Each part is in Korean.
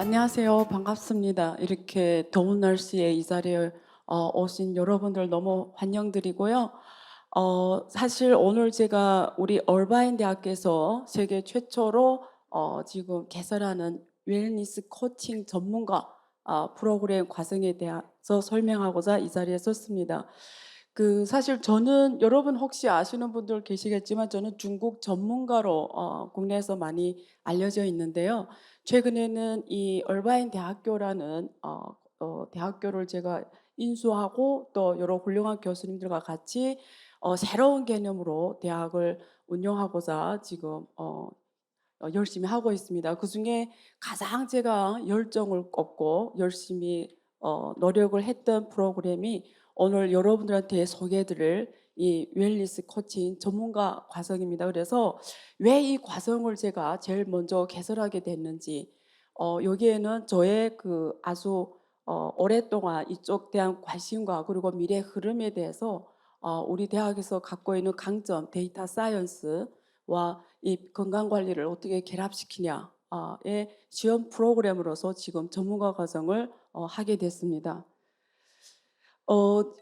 안녕하세요. 반갑습니다. 이렇게 더운 날씨에 이 자리에 오신 여러분들 너무 환영드리고요. 사실 오늘 제가 우리 얼바인 대학에서 세계 최초로 지금 개설하는 웰니스 코칭 전문가 프로그램 과정에 대해서 설명하고자 이 자리에 섰습니다. 사실 저는 여러분 혹시 아시는 분들 계시겠지만 저는 중국 전문가로 국내에서 많이 알려져 있는데요. 최근에는 이 얼바인 대학교라는 대학교를 제가 인수하고 또 여러 훌륭한 교수님들과 같이 새로운 개념으로 대학을 운영하고자 지금 열심히 하고 있습니다. 그중에 가장 제가 열정을 꽂고 열심히 노력을 했던 프로그램이 오늘 여러분들한테 소개해드릴 이 웰니스 코칭 전문가 과정입니다. 그래서 왜 이 과정을 제가 제일 먼저 개설하게 됐는지, 여기에는 저의 아주 오랫동안 이쪽 대한 관심과 그리고 미래 흐름에 대해서 우리 대학에서 갖고 있는 강점, 데이터 사이언스와 이 건강 관리를 어떻게 결합시키냐의 시험 프로그램으로서 지금 전문가 과정을 하게 됐습니다.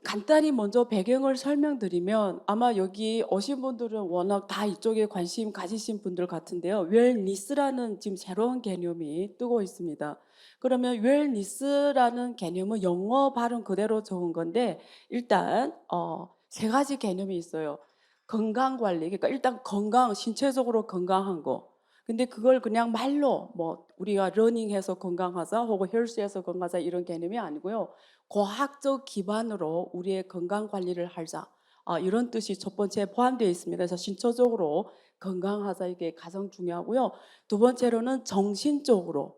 간단히 먼저 배경을 설명드리면 아마 여기 오신 분들은 워낙 다 이쪽에 관심 가지신 분들 같은데요. 웰니스라는 지금 새로운 개념이 뜨고 있습니다. 그러면 웰니스라는 개념은 영어 발음 그대로 적은 건데 일단 세 가지 개념이 있어요. 건강 관리, 그러니까 일단 건강, 신체적으로 건강한 거. 근데 그걸 그냥 말로 뭐 우리가 러닝해서 건강하자 혹은 헬스해서 건강하자 이런 개념이 아니고요. 과학적 기반으로 우리의 건강 관리를 하자. 이런 뜻이 첫 번째 포함되어 있습니다. 그래서 신체적으로 건강하자 이게 가장 중요하고요. 두 번째로는 정신적으로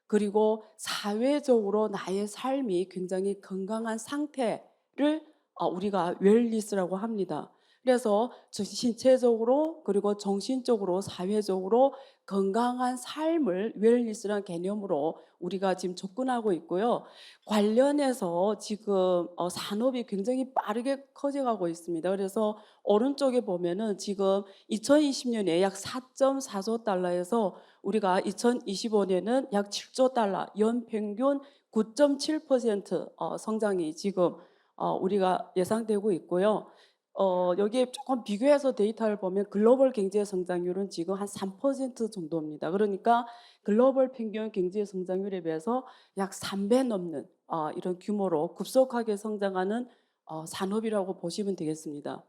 그리고 사회적으로 나의 삶이 굉장히 건강한 상태를 우리가 웰니스라고 합니다. 그래서 신체적으로 그리고 정신적으로 사회적으로 건강한 삶을 웰니스라는 개념으로 우리가 지금 접근하고 있고요. 관련해서 지금 산업이 굉장히 빠르게 커져가고 있습니다. 그래서 오른쪽에 보면은 지금 2020년에 약 4.4조 달러에서 우리가 2025년에는 약 7조 달러, 연평균 9.7% 성장이 지금 우리가 예상되고 있고요. 여기에 조금 비교해서 데이터를 보면 글로벌 경제 성장률은 지금 한 3% 정도입니다. 그러니까 글로벌 평균 경제 성장률에 비해서 약 3배 넘는 이런 규모로 급속하게 성장하는 산업이라고 보시면 되겠습니다.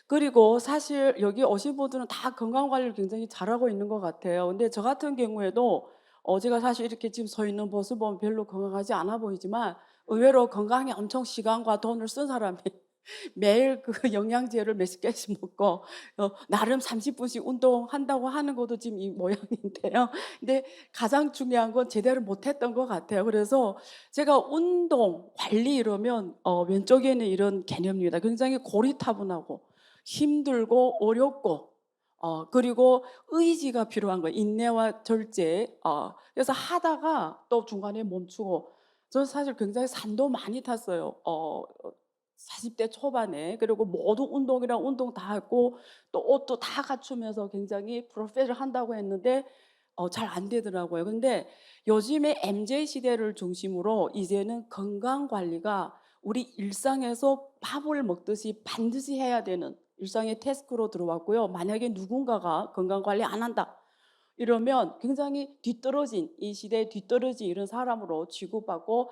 그리고 사실 여기 오신 분들은 다 건강 관리를 굉장히 잘하고 있는 것 같아요. 근데 저 같은 경우에도 제가 사실 이렇게 지금 서 있는 모습 보면 별로 건강하지 않아 보이지만 의외로 건강에 엄청 시간과 돈을 쓴 사람이 매일 그 영양제를 몇십 개씩 먹고 나름 30분씩 운동한다고 하는 것도 지금 이 모양인데요. 근데 가장 중요한 건 제대로 못했던 것 같아요. 그래서 제가 운동, 관리 이러면 왼쪽에는 이런 개념입니다. 굉장히 고리타분하고 힘들고 어렵고 그리고 의지가 필요한 거예요. 인내와 절제. 그래서 하다가 또 중간에 멈추고 저는 사실 굉장히 산도 많이 탔어요. 40대 초반에. 그리고 모두 운동이랑 운동 다 했고 또 옷도 다 갖추면서 굉장히 프로페셔널 한다고 했는데 잘 안 되더라고요. 근데 요즘에 MZ 시대를 중심으로 이제는 건강 관리가 우리 일상에서 밥을 먹듯이 반드시 해야 되는 일상의 태스크로 들어왔고요. 만약에 누군가가 건강 관리 안 한다 이러면 굉장히 뒤떨어진 이 시대에 뒤떨어진 이런 사람으로 취급받고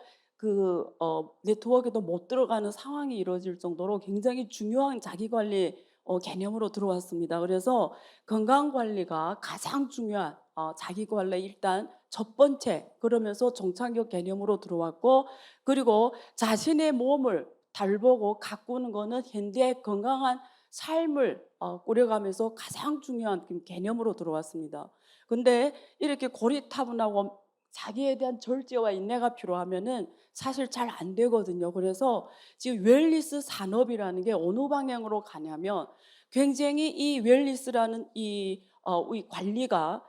네트워크에도 못 들어가는 상황이 이루어질 정도로 굉장히 중요한 자기관리 개념으로 들어왔습니다. 그래서 건강관리가 가장 중요한 자기관리 일단 첫 번째 그러면서 정착력 개념으로 들어왔고 그리고 자신의 몸을 달보고 가꾸는 거는 현재 건강한 삶을 꾸려가면서 가장 중요한 개념으로 들어왔습니다. 근데 이렇게 고리타분하고 자기에 대한 절제와 인내가 필요하면은 사실 잘 안 되거든요. 그래서 지금 웰니스 산업이라는 게 어느 방향으로 가냐면 굉장히 이 웰니스라는 이 관리가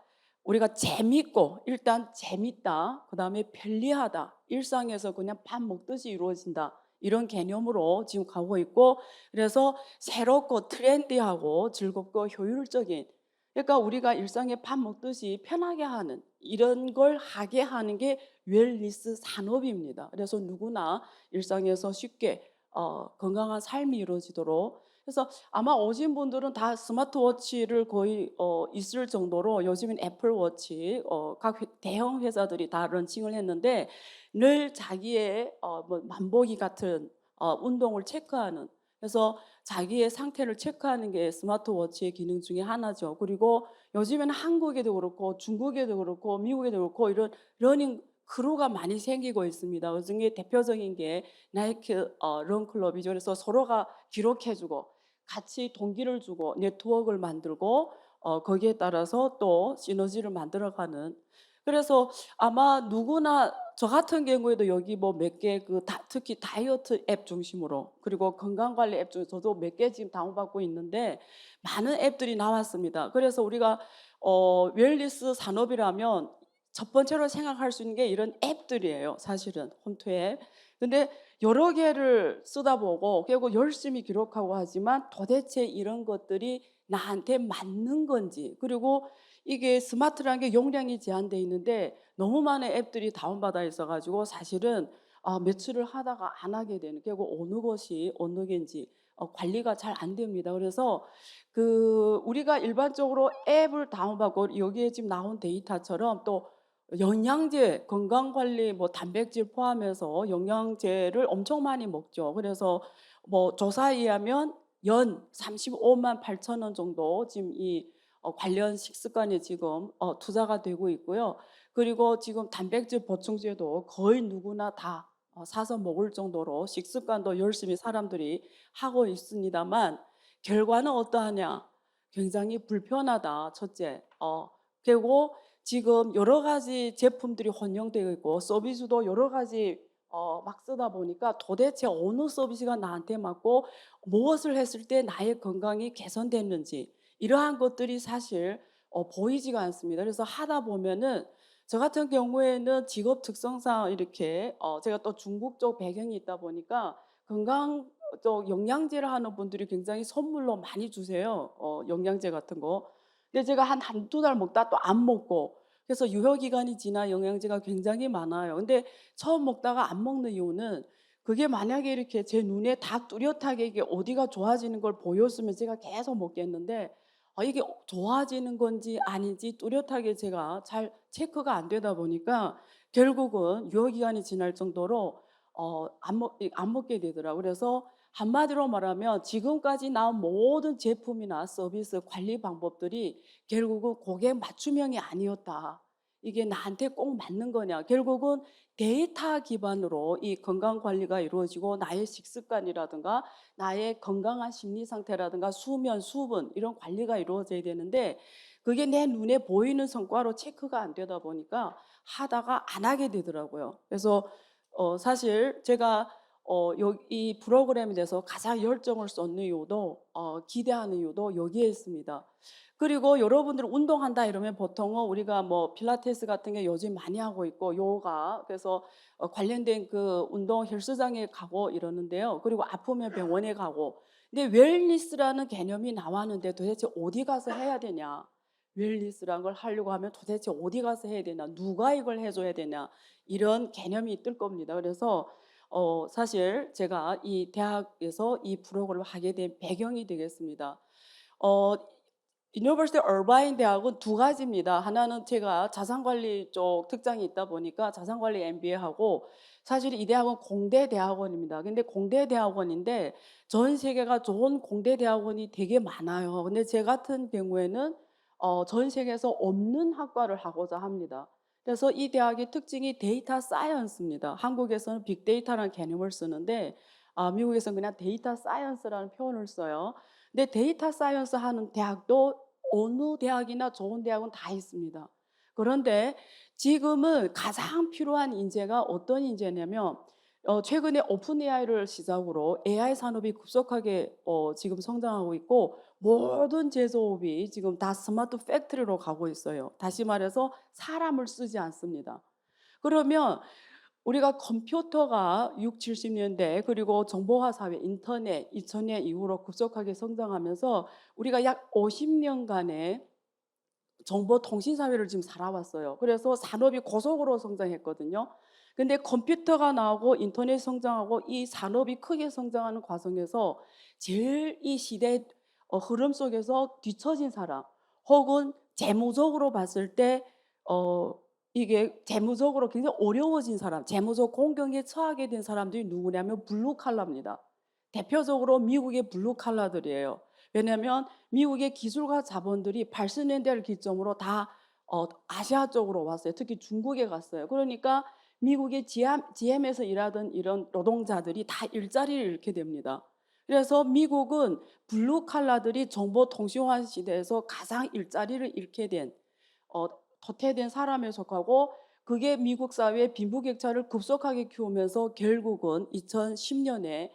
우리가 재밌고 일단 재밌다. 그다음에 편리하다. 일상에서 그냥 밥 먹듯이 이루어진다. 이런 개념으로 지금 가고 있고 그래서 새롭고 트렌디하고 즐겁고 효율적인 그러니까 우리가 일상에 밥 먹듯이 편하게 하는 이런 걸 하게 하는 게 웰니스 산업입니다. 그래서 누구나 일상에서 쉽게 건강한 삶이 이루어지도록. 그래서 아마 오신 분들은 다 스마트워치를 거의 있을 정도로 요즘엔 애플워치 각 대형 회사들이 다 런칭을 했는데 늘 자기의 뭐 만보기 같은 운동을 체크하는, 그래서 자기의 상태를 체크하는 게 스마트워치의 기능 중에 하나죠. 그리고 요즘에는 한국에도 그렇고 중국에도 그렇고 미국에도 그렇고 이런 러닝 크루가 많이 생기고 있습니다. 그중에 대표적인 게 나이키 런클럽이죠. 그래서 서로가 기록해주고 같이 동기를 주고 네트워크를 만들고 거기에 따라서 또 시너지를 만들어가는. 그래서 아마 누구나 저 같은 경우에도 여기 뭐 몇 개 특히 다이어트 앱 중심으로 그리고 건강관리 앱 중에 저도 몇 개 지금 다운받고 있는데 많은 앱들이 나왔습니다. 그래서 우리가 웰니스 산업이라면 첫 번째로 생각할 수 있는 게 이런 앱들이에요. 사실은 홈트 앱. 근데 여러 개를 쓰다 보고 결국 열심히 기록하고 하지만 도대체 이런 것들이 나한테 맞는 건지, 그리고 이게 스마트라는 게 용량이 제한돼 있는데 너무 많은 앱들이 다운받아 있어가지고 사실은 며칠을 하다가 안 하게 되는, 결국 어느 것이 어느 게인지 관리가 잘 안 됩니다. 그래서 우리가 일반적으로 앱을 다운받고 여기에 지금 나온 데이터처럼 또 영양제, 건강관리, 뭐 단백질 포함해서 영양제를 엄청 많이 먹죠. 그래서 뭐 조사에 의하면 연 35만 8천 원 정도 지금 이 관련 식습관에 지금 투자가 되고 있고요. 그리고 지금 단백질 보충제도 거의 누구나 다 사서 먹을 정도로 식습관도 열심히 사람들이 하고 있습니다만 결과는 어떠하냐? 굉장히 불편하다. 첫째. 그리고 지금 여러 가지 제품들이 혼용되어 있고 서비스도 여러 가지 막 쓰다 보니까 도대체 어느 서비스가 나한테 맞고 무엇을 했을 때 나의 건강이 개선됐는지 이러한 것들이 사실 보이지가 않습니다. 그래서 하다 보면은 저 같은 경우에는 직업 특성상 이렇게 제가 또 중국 쪽 배경이 있다 보니까 건강 쪽 영양제를 하는 분들이 굉장히 선물로 많이 주세요. 영양제 같은 거. 근데 제가 한두 달 먹다 또 안 먹고, 그래서 유효 기간이 지나 영양제가 굉장히 많아요. 근데 처음 먹다가 안 먹는 이유는 그게 만약에 이렇게 제 눈에 다 뚜렷하게 이게 어디가 좋아지는 걸 보였으면 제가 계속 먹겠는데 이게 좋아지는 건지 아닌지 뚜렷하게 제가 잘 체크가 안 되다 보니까 결국은 유효 기간이 지날 정도로 안 먹게 되더라고요. 그래서 한마디로 말하면 지금까지 나온 모든 제품이나 서비스 관리 방법들이 결국은 고객 맞춤형이 아니었다. 이게 나한테 꼭 맞는 거냐. 결국은 데이터 기반으로 이 건강 관리가 이루어지고 나의 식습관이라든가 나의 건강한 심리 상태라든가 수면, 수분 이런 관리가 이루어져야 되는데 그게 내 눈에 보이는 성과로 체크가 안 되다 보니까 하다가 안 하게 되더라고요. 그래서 사실 제가 이 프로그램에 대해서 가장 열정을 쏟는 이유도 기대하는 이유도 여기에 있습니다. 그리고 여러분들 운동한다 이러면 보통은 우리가 뭐 필라테스 같은 게 요즘 많이 하고 있고 요가, 그래서 관련된 그 운동 헬스장에 가고 이러는데요. 그리고 아프면 병원에 가고. 근데 웰니스라는 개념이 나왔는데 도대체 어디 가서 해야 되냐? 웰니스라는 걸 하려고 하면 도대체 어디 가서 해야 되냐? 누가 이걸 해줘야 되냐? 이런 개념이 뜰 겁니다. 그래서 사실 제가 이 대학에서 이 프로그램을 하게 된 배경이 되겠습니다. 어, 유니버시티 얼바인 대학은 두 가지입니다. 하나는 제가 자산관리 쪽 특장이 있다 보니까 자산관리 MBA하고, 사실 이 대학은 공대 대학원입니다. 근데 공대 대학원인데 전 세계가 좋은 공대 대학원이 되게 많아요. 근데 제 같은 경우에는 전 세계에서 없는 학과를 하고자 합니다. 그래서 이 대학의 특징이 데이터 사이언스입니다. 한국에서는 빅데이터라는 개념을 쓰는데 미국에서는 그냥 데이터 사이언스라는 표현을 써요. 근데 데이터 사이언스 하는 대학도 어느 대학이나 좋은 대학은 다 있습니다. 그런데 지금은 가장 필요한 인재가 어떤 인재냐면 최근에 오픈 AI를 시작으로 AI 산업이 급속하게 지금 성장하고 있고 모든 제조업이 지금 다 스마트 팩토리로 가고 있어요. 다시 말해서 사람을 쓰지 않습니다. 그러면 우리가 컴퓨터가 6, 70년대 그리고 정보화 사회, 인터넷 2000년 이후로 급속하게 성장하면서 우리가 약 50년간의 정보통신 사회를 지금 살아왔어요. 그래서 산업이 고속으로 성장했거든요. 근데 컴퓨터가 나오고 인터넷 성장하고 이 산업이 크게 성장하는 과정에서 제일 이 시대 흐름 속에서 뒤처진 사람, 혹은 재무적으로 봤을 때 어 이게 재무적으로 굉장히 어려워진 사람, 재무적 공경에 처하게 된 사람들이 누구냐면 블루 칼라입니다. 대표적으로 미국의 블루 칼라들이에요. 왜냐하면 미국의 기술과 자본들이 80년대를 기점으로 다 아시아 쪽으로 왔어요. 특히 중국에 갔어요. 그러니까 미국의 GM에서 일하던 이런 노동자들이 다 일자리를 잃게 됩니다. 그래서 미국은 블루 칼라들이 정보통신화 시대에서 가장 일자리를 잃게 된 도태된 사람에 속하고, 그게 미국 사회의 빈부격차를 급속하게 키우면서 결국은 2010년에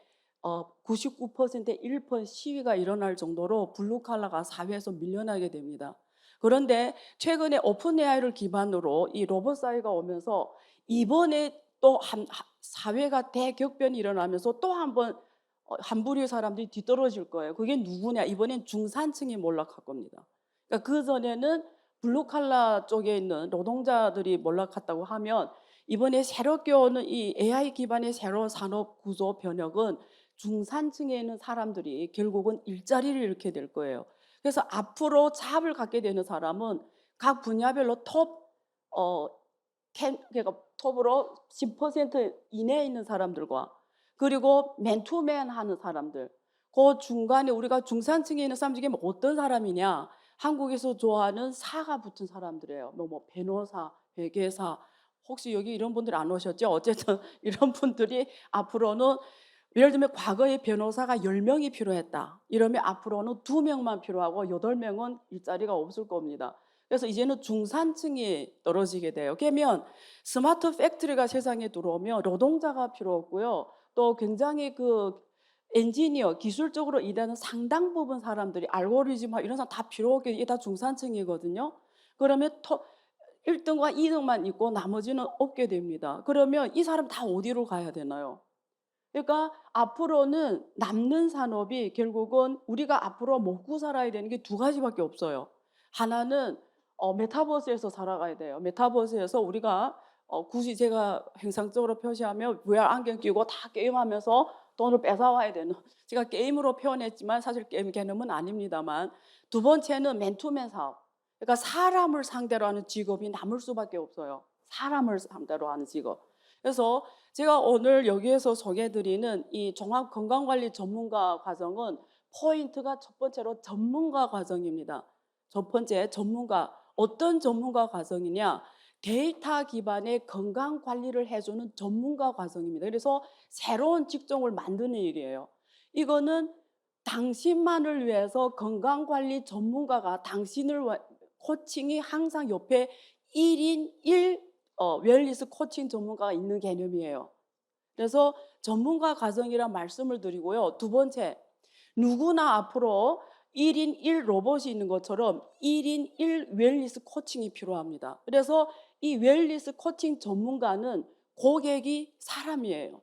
99%의 1% 시위가 일어날 정도로 블루칼라가 사회에서 밀려나게 됩니다. 그런데 최근에 오픈 AI를 기반으로 이 로봇 사회가 오면서 이번에 또 사회가 대격변이 일어나면서 또 한 부류의 사람들이 뒤떨어질 거예요. 그게 누구냐? 이번엔 중산층이 몰락할 겁니다. 그러니까 그전에는 블루칼라 쪽에 있는 노동자들이 몰락했다고 하면, 이번에 새롭게 오는 이 AI 기반의 새로운 산업 구조 변혁은 중산층에 있는 사람들이 결국은 일자리를 잃게 될 거예요. 그래서 앞으로 잡을 갖게 되는 사람은 각 분야별로 어, 그러니까 톱으로 10% 이내에 있는 사람들과, 그리고 맨투맨 하는 사람들, 그 중간에 우리가 중산층에 있는 사람 중에 어떤 사람이냐? 한국에서 좋아하는 사가 붙은 사람들이에요. 뭐 변호사, 회계사, 혹시 여기 이런 분들 안 오셨죠? 어쨌든 이런 분들이 앞으로는, 예를 들면 과거에 변호사가 10명이 필요했다. 이러면 앞으로는 2명만 필요하고 8명은 일자리가 없을 겁니다. 그래서 이제는 중산층이 떨어지게 돼요. 그러면 스마트 팩토리가 세상에 들어오면 노동자가 필요 없고요. 또 굉장히 엔지니어, 기술적으로 일하는 상당 부분 사람들이, 알고리즘 이런 사람 다 필요 없게, 이게 다 중산층이거든요. 그러면 1등과 2등만 있고 나머지는 없게 됩니다. 그러면 이 사람 다 어디로 가야 되나요? 그러니까 앞으로는 남는 산업이 결국은 우리가 앞으로 먹고 살아야 되는 게 두 가지밖에 없어요. 하나는 메타버스에서 살아가야 돼요. 메타버스에서 우리가 굳이 제가 행상적으로 표시하면 VR 안경 끼고 다 게임하면서 돈을 뺏어와야 되는, 제가 게임으로 표현했지만 사실 게임 개념은 아닙니다만, 두 번째는 맨투맨 사업. 그러니까 사람을 상대로 하는 직업이 남을 수밖에 없어요. 사람을 상대로 하는 직업. 그래서 제가 오늘 여기에서 소개해드리는 이 종합건강관리 전문가 과정은 포인트가 첫 번째로 전문가 과정입니다. 첫 번째, 전문가. 어떤 전문가 과정이냐? 데이터 기반의 건강관리를 해주는 전문가 과정입니다. 그래서 새로운 직종을 만드는 일이에요. 이거는 당신만을 위해서 건강관리 전문가가, 당신을 코칭이 항상 옆에 1인 1 웰니스 코칭 전문가가 있는 개념이에요. 그래서 전문가 과정이란 말씀을 드리고요. 두 번째, 누구나 앞으로 1인 1 로봇이 있는 것처럼 1인 1 웰니스 코칭이 필요합니다. 그래서 이 웰니스 코칭 전문가는 고객이 사람이에요.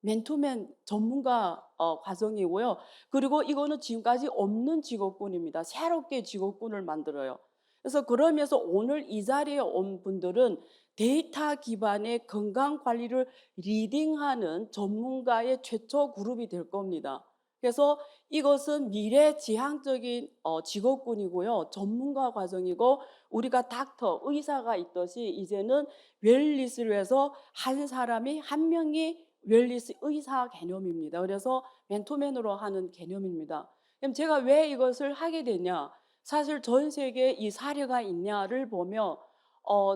맨투맨 전문가 과정이고요. 그리고 이거는 지금까지 없는 직업군입니다. 새롭게 직업군을 만들어요. 그래서 그러면서 오늘 이 자리에 온 분들은 데이터 기반의 건강관리를 리딩하는 전문가의 최초 그룹이 될 겁니다. 그래서 이것은 미래지향적인 직업군이고요. 전문가 과정이고, 우리가 닥터, 의사가 있듯이 이제는 웰니스를 해서 한 사람이, 한 명이 웰니스 의사 개념입니다. 그래서 맨투맨으로 하는 개념입니다. 그럼 제가 왜 이것을 하게 되냐? 사실 전 세계에 이 사례가 있냐를 보면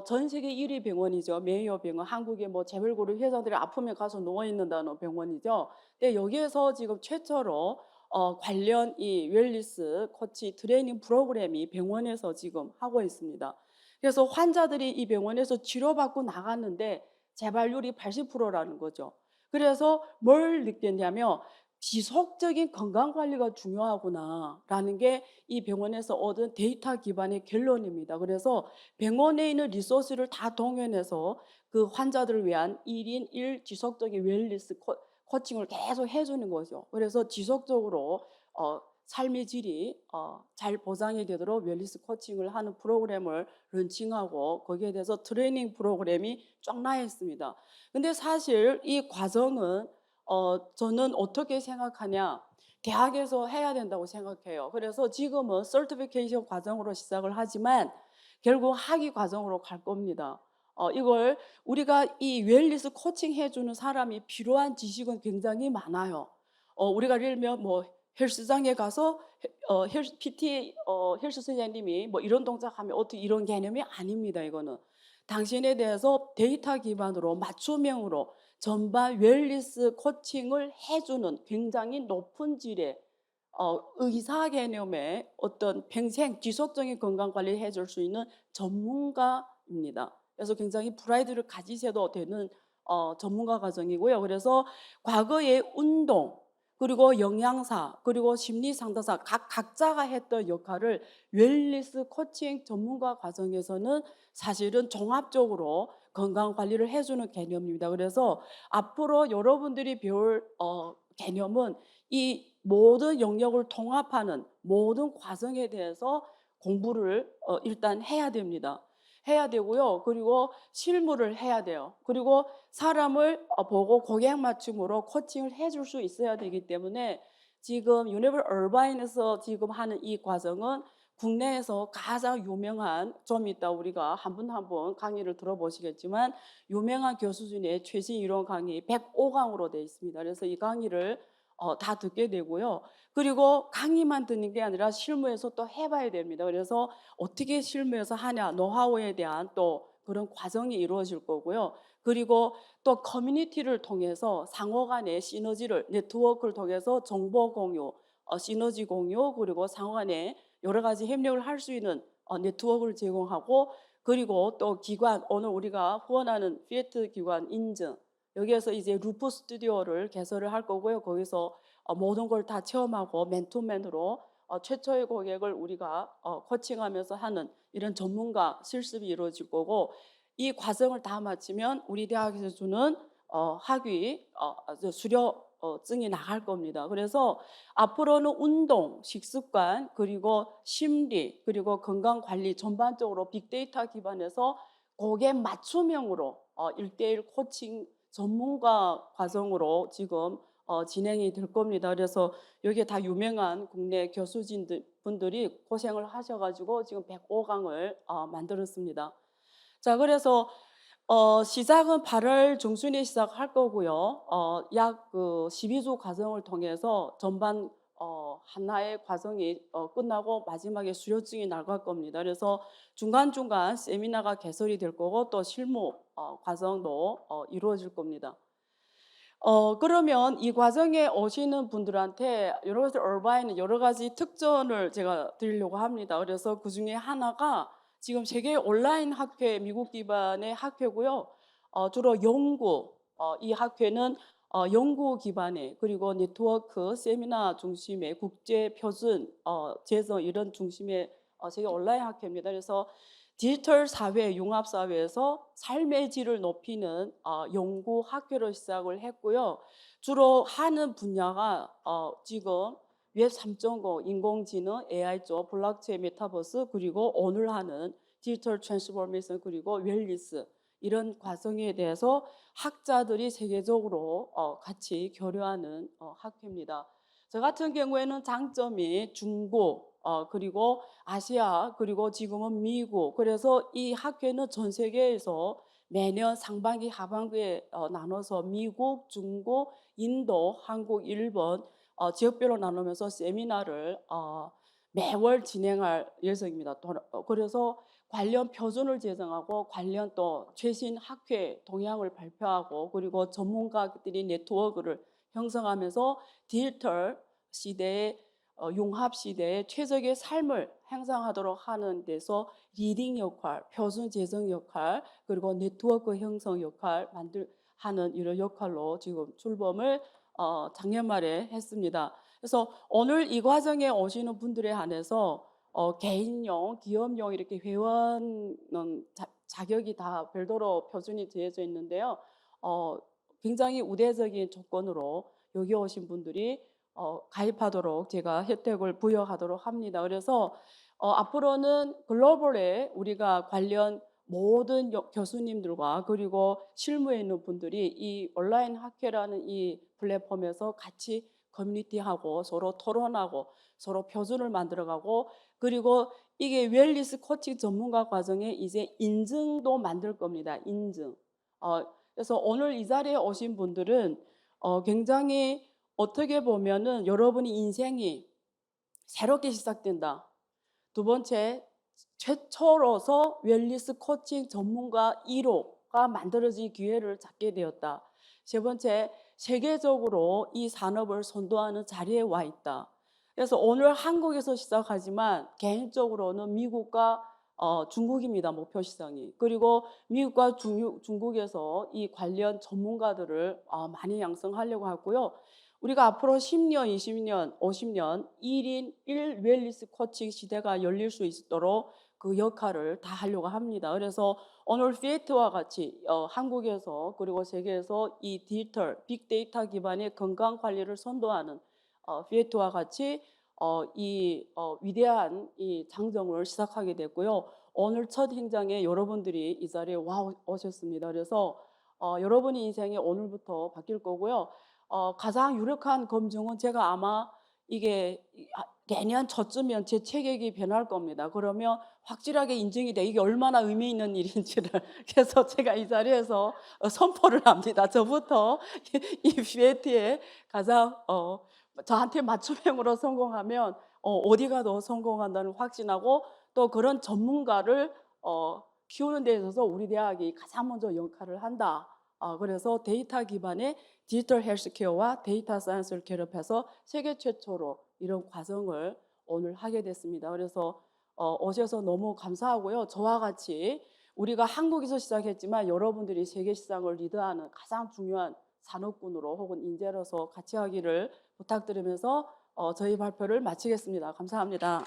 전 세계 1위 병원이죠. 메이어 병원. 한국의 뭐 재벌그룹 회사들이 아프면 가서 누워 있는다는 병원이죠. 근데 여기에서 지금 최초로 관련 이 웰니스 코치 트레이닝 프로그램이 병원에서 지금 하고 있습니다. 그래서 환자들이 이 병원에서 치료받고 나갔는데 재발률이 80%라는 거죠. 그래서 뭘 느꼈냐면 지속적인 건강관리가 중요하구나라는 게 이 병원에서 얻은 데이터 기반의 결론입니다. 그래서 병원에 있는 리소스를 다 동원해서 그 환자들을 위한 1인 1 지속적인 웰니스 코칭을 계속 해주는 거죠. 그래서 지속적으로 삶의 질이 잘 보장이 되도록 웰니스 코칭을 하는 프로그램을 런칭하고 거기에 대해서 트레이닝 프로그램이 쫙 나 있습니다. 근데 사실 이 과정은 저는 어떻게 생각하냐? 대학에서 해야 된다고 생각해요. 그래서 지금은 서티피케이션 과정으로 시작을 하지만 결국 학위 과정으로 갈 겁니다. 이걸 우리가 이 웰니스 코칭 해주는 사람이 필요한 지식은 굉장히 많아요. 우리가 예를 들면 뭐 헬스장에 가서 PT 헬스 선생님이 뭐 이런 동작하면 어떻게 이런 개념이 아닙니다. 이거는 당신에 대해서 데이터 기반으로 맞춤형으로 전반 웰니스 코칭을 해주는 굉장히 높은 질의 의사 개념의 어떤 평생 지속적인 건강 관리를 해줄 수 있는 전문가입니다. 그래서 굉장히 프라이드를 가지셔도 되는 전문가 과정이고요. 그래서 과거의 운동 그리고 영양사 그리고 심리 상담사 각자가 했던 역할을 웰니스 코칭 전문가 과정에서는 사실은 종합적으로 건강 관리를 해주는 개념입니다. 그래서 앞으로 여러분들이 배울 개념은 이 모든 영역을 통합하는 모든 과정에 대해서 공부를 일단 해야 됩니다. 해야 되고요. 그리고 실무를 해야 돼요. 그리고 사람을 보고 고객 맞춤으로 코칭을 해줄 수 있어야 되기 때문에 지금 유니버 얼바인에서 지금 하는 이 과정은 국내에서 가장 유명한, 좀 이따 우리가 한 분 한 분 강의를 들어보시겠지만 유명한 교수 중에 최신 이론 강의 105강으로 되어 있습니다. 그래서 이 강의를 다 듣게 되고요. 그리고 강의만 듣는 게 아니라 실무에서 또 해봐야 됩니다. 그래서 어떻게 실무에서 하냐, 노하우에 대한 또 그런 과정이 이루어질 거고요. 그리고 또 커뮤니티를 통해서 상호 간의 시너지를, 네트워크를 통해서 정보 공유, 시너지 공유, 그리고 상호 간에 여러 가지 협력을 할 수 있는 네트워크를 제공하고, 그리고 또 기관, 오늘 우리가 후원하는 피에트 기관 인증, 여기에서 이제 루프 스튜디오를 개설을 할 거고요. 거기서 모든 걸 다 체험하고 맨투맨으로 최초의 고객을 우리가 코칭하면서 하는 이런 전문가 실습이 이루어질 거고, 이 과정을 다 마치면 우리 대학에서 주는 학위 수료증이 나갈 겁니다. 그래서 앞으로는 운동, 식습관, 그리고 심리, 그리고 건강관리 전반적으로 빅데이터 기반에서 고객 맞춤형으로 1대1 코칭 전문가 과정으로 지금 진행이 될 겁니다. 그래서 여기에 다 유명한 국내 교수진분들이 고생을 하셔가지고 지금 105강을 만들었습니다. 자, 그래서 시작은 8월 중순에 시작할 거고요. 약 12주 과정을 통해서 전반 하나의 과정이 끝나고 마지막에 수료증이 나갈 겁니다. 그래서 중간중간 세미나가 개설이 될 거고 또 실무 과정도 이루어질 겁니다. 그러면 이 과정에 오시는 분들한테 유니버시티 얼바인은 여러 가지 특전을 제가 드리려고 합니다. 그래서 그 중에 하나가 지금 세계 온라인 학회, 미국 기반의 학회고요. 주로 연구, 이 학회는 연구 기반의, 그리고 네트워크, 세미나 중심의 국제 표준, 재정 이런 중심의 세계 온라인 학회입니다. 그래서 디지털 사회, 융합 사회에서 삶의 질을 높이는 연구 학회로 시작을 했고요. 주로 하는 분야가 지금 웹 3.0, 인공지능, AI 쪽, 블록체인, 메타버스, 그리고 오늘 하는 디지털 트랜스포메이션, 그리고 웰니스 이런 과정에 대해서 학자들이 세계적으로 같이 교류하는 학회입니다. 저 같은 경우에는 장점이 중고, 그리고 아시아, 그리고 지금은 미국, 그래서 이 학회는 전 세계에서 매년 상반기, 하반기에 나눠서 미국, 중국, 인도, 한국, 일본 지역별로 나누면서 세미나를 매월 진행할 예정입니다. 그래서 관련 표준을 제정하고 관련 또 최신 학회 동향을 발표하고, 그리고 전문가들이 네트워크를 형성하면서 디지털 시대의 융합 시대에 최적의 삶을 향상하도록 하는 데서 리딩 역할, 표준 제정 역할, 그리고 네트워크 형성 역할 하는 이런 역할로 지금 출범을 작년 말에 했습니다. 그래서 오늘 이 과정에 오시는 분들에 한해서 개인용, 기업용 이렇게 회원 자격이 다 별도로 표준이 되어져 있는데요. 굉장히 우대적인 조건으로 여기 오신 분들이 가입하도록 제가 혜택을 부여하도록 합니다. 그래서 앞으로는 글로벌에 우리가 관련 모든 교수님들과 그리고 실무에 있는 분들이 이 온라인 학회라는 이 플랫폼에서 같이 커뮤니티하고 서로 토론하고 서로 표준을 만들어가고, 그리고 이게 웰니스 코칭 전문가 과정에 이제 인증도 만들 겁니다. 인증. 그래서 오늘 이 자리에 오신 분들은 굉장히 어떻게 보면은 여러분이 인생이 새롭게 시작된다. 두 번째, 최초로서 웰니스 코칭 전문가 1호가 만들어질 기회를 갖게 되었다. 세 번째, 세계적으로 이 산업을 선도하는 자리에 와 있다. 그래서 오늘 한국에서 시작하지만 개인적으로는 미국과 중국입니다. 목표 시장이. 그리고 미국과 중국에서 이 관련 전문가들을 많이 양성하려고 하고요. 우리가 앞으로 10년, 20년, 50년 1인 1 웰니스 코칭 시대가 열릴 수 있도록 그 역할을 다 하려고 합니다. 그래서 오늘 피에트와 같이 한국에서 그리고 세계에서 이 디지털 빅데이터 기반의 건강 관리를 선도하는 피에트와 같이 이 위대한 이 장정을 시작하게 됐고요. 오늘 첫 행장에 여러분들이 이 자리에 와 오셨습니다. 그래서 여러분의 인생이 오늘부터 바뀔 거고요. 가장 유력한 검증은 제가 아마 이게 내년 초쯤면 제 체격이 변할 겁니다. 그러면 확실하게 인증이 돼. 이게 얼마나 의미 있는 일인지를. 그래서 제가 이 자리에서 선포를 합니다. 저부터 이 뷰에티에 가장 저한테 맞춤형으로 성공하면 어디가 더 성공한다는 확신하고, 또 그런 전문가를 키우는 데 있어서 우리 대학이 가장 먼저 역할을 한다. 그래서 데이터 기반의 디지털 헬스케어와 데이터 사이언스를 결합해서 세계 최초로 이런 과정을 오늘 하게 됐습니다. 그래서 오셔서 너무 감사하고요. 저와 같이 우리가 한국에서 시작했지만 여러분들이 세계 시장을 리드하는 가장 중요한 산업군으로 혹은 인재로서 같이 하기를 부탁드리면서 저희 발표를 마치겠습니다. 감사합니다.